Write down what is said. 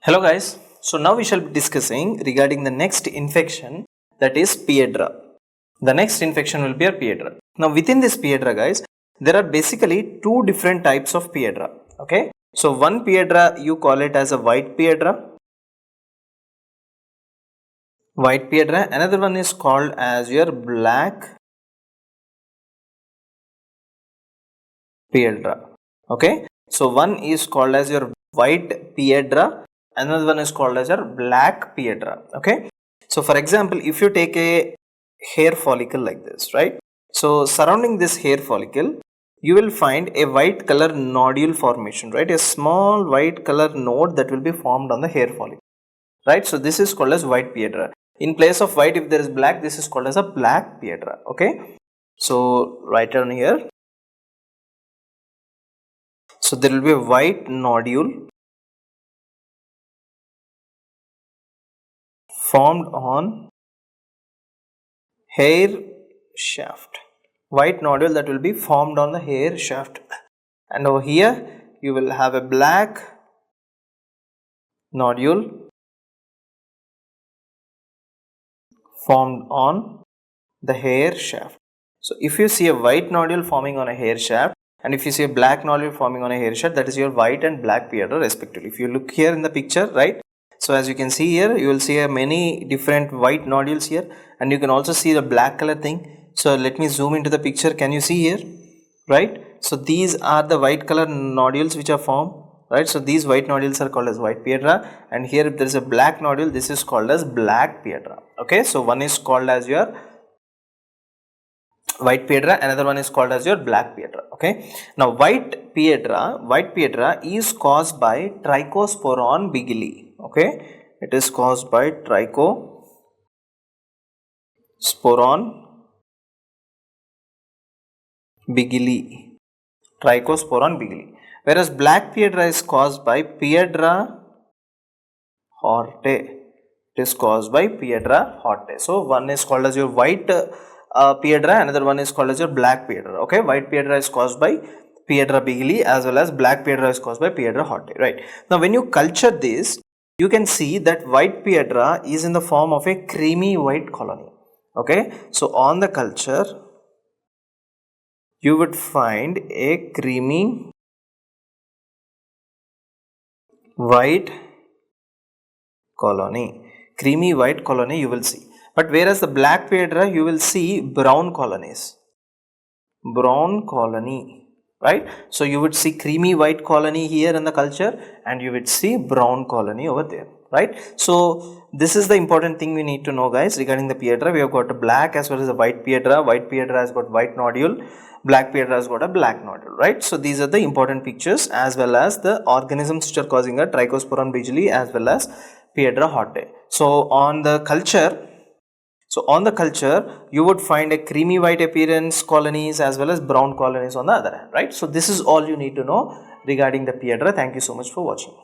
Hello guys, so now we shall be discussing regarding the next infection, that is Piedra. The next infection will be a Piedra. Now within this Piedra guys, there are basically two different types of Piedra. Okay, so one Piedra you call it as a white Piedra, another one is called as your black Piedra. Okay, so one is called as your white Piedra, another one is called as your black Piedra. Okay, so for example, if you take a hair follicle like this, right? So surrounding this hair follicle, you will find a white color nodule formation, right? A small white color node that will be formed on the hair follicle, right? So this is called as white Piedra. In place of white, if there is black, this is called as a black Piedra. Okay, so write down here. So there will be a white nodule formed on hair shaft. White nodule that will be formed on the hair shaft. And over here you will have a black nodule formed on the hair shaft. So if you see a white nodule forming on a hair shaft, and if you see a black nodule forming on a hair shaft, that is your white and black Piedra respectively. If you look here in the picture, right? So as you can see here, you will see many different white nodules here, and you can also see the black color thing. So let me zoom into the picture. Can you see here? Right? So these are the white color nodules which are formed. Right? So these white nodules are called as white Piedra, and here if there is a black nodule, this is called as black Piedra. Okay? So one is called as your white Piedra, another one is called as your black Piedra. Okay, now white Piedra is caused by Trichosporon bigili. Okay, it is caused by Trichosporon bigili, whereas black Piedra is caused by Piedra Hortae. It is caused by Piedra Hortae. So one is called as your white Piedra, another one is called as your black Piedra. Okay, white Piedra is caused by Piedra bigili as well as black Piedra is caused by Piedra Hortae. Right, now when you culture this, you can see that white Piedra is in the form of a creamy white colony. Okay, so on the culture you would find a creamy white colony, you will see. But whereas the black Piedra, you will see brown colonies, right? So you would see creamy white colony here in the culture, and you would see brown colony over there, right? So this is the important thing we need to know guys regarding the Piedra. We have got a black as well as a white Piedra. White Piedra has got white nodule, black Piedra has got a black nodule, right? So these are the important pictures as well as the organisms which are causing a Trichosporon bigili as well as Piedra Hortae. So on the culture, you would find a creamy white appearance colonies as well as brown colonies on the other hand, right? So this is all you need to know regarding the Piedra. Thank you so much for watching.